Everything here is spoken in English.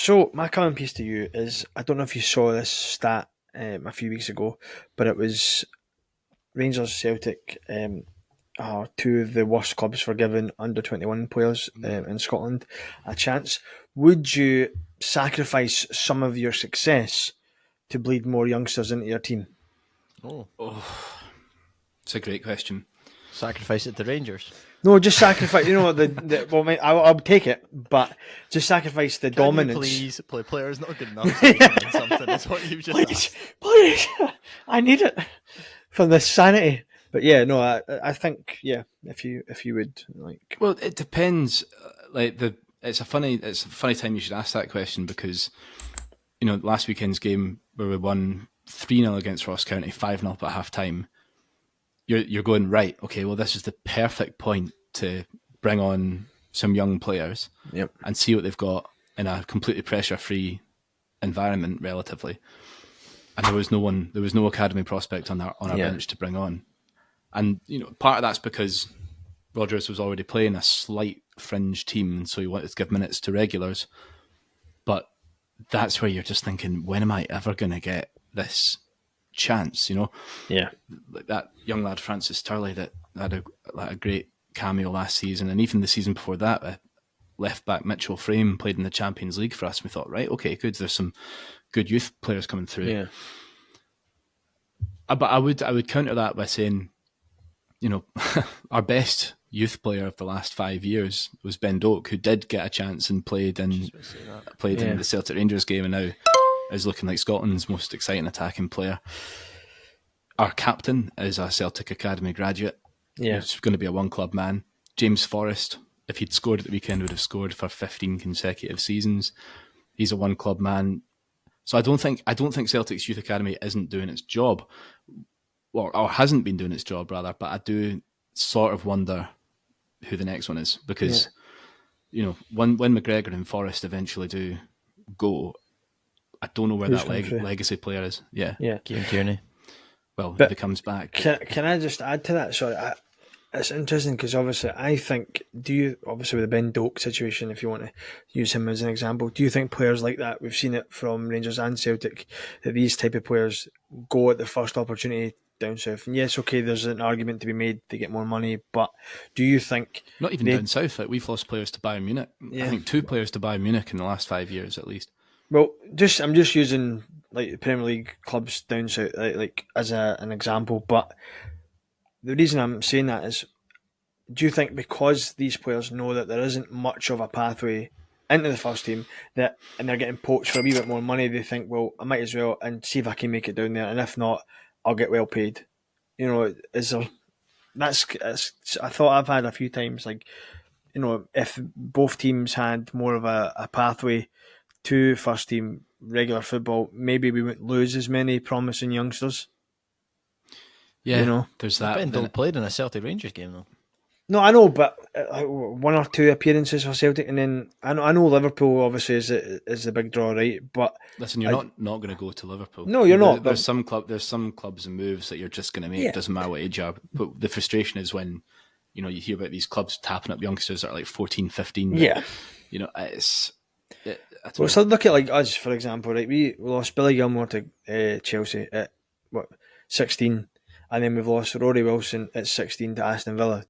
So my current piece to you is I don't know if you saw this stat a few weeks ago, but it was Rangers Celtic. Are two of the worst clubs for giving under 21 players in Scotland a chance. Would you sacrifice some of your success to bleed more youngsters into your team? Oh, it's a great question. Sacrifice it to Rangers. No, just sacrifice. Well, mate, I'll take it, but just sacrifice the dominance. Please, play players not good enough. So something. That's what you've just asked. Please, I need it for the sanity. But yeah, no, I think if you would like. Well, it depends. It's a funny time you should ask that question because last weekend's game where we won 3-0 against Ross County, 5-0 up at half time. You're going, right, okay, well, this is the perfect point to bring on some young players and see what they've got in a completely pressure-free environment, relatively. And there was no academy prospect on our bench to bring on. And, part of that's because Rodgers was already playing a slight fringe team, and so he wanted to give minutes to regulars. But that's where you're just thinking, when am I ever going to get this chance, Yeah. Like that young lad Francis Turley that had a great cameo last season, and even the season before that, left back Mitchell Frame played in the Champions League for us. We thought, right, okay, good. There's some good youth players coming through. Yeah. But I would counter that by saying, our best youth player of the last 5 years was Ben Doak, who did get a chance and played in the Celtic Rangers game, and now is looking like Scotland's most exciting attacking player. Our captain is a Celtic Academy graduate. Yeah. He's going to be a one-club man. James Forrest, if he'd scored at the weekend, would have scored for 15 consecutive seasons. He's a one-club man. So I don't think Celtic's Youth Academy isn't doing its job, or hasn't been doing its job, rather, but I do sort of wonder who the next one is, because, when McGregor and Forrest eventually do go, I don't know where that legacy player is. Yeah. Kieran Tierney. Well, if he comes back. Can I just add to that? Sorry, it's interesting because obviously I think, obviously with the Ben Doak situation, if you want to use him as an example, do you think players like that, we've seen it from Rangers and Celtic, that these type of players go at the first opportunity down south? And yes, okay, there's an argument to be made to get more money, but do you think... Not even down south, like we've lost players to Bayern Munich. Yeah. I think 2 players to Bayern Munich in the last 5 years at least. Well, I'm just using like the Premier League clubs down south like as an example, but the reason I'm saying that is, do you think because these players know that there isn't much of a pathway into the first team, and they're getting poached for a wee bit more money, they think, well, I might as well and see if I can make it down there, and if not, I'll get well paid. Is there? I thought I've had a few times, like, if both teams had more of a pathway to first team regular football, maybe we wouldn't lose as many promising youngsters. Yeah, there's that. Ben Doak played in a Celtic Rangers game though. No, I know, but 1 or 2 appearances for Celtic, and then I know Liverpool obviously is the big draw, right? But listen, you're not going to go to Liverpool. No, you're not. There's some clubs and moves that you're just going to make. It doesn't matter what age you are. But the frustration is when you hear about these clubs tapping up youngsters that are like 14, 15. Yeah, well, so look at like us, for example, right? We lost Billy Gilmore to Chelsea at 16, and then we've lost Rory Wilson at 16 to Aston Villa.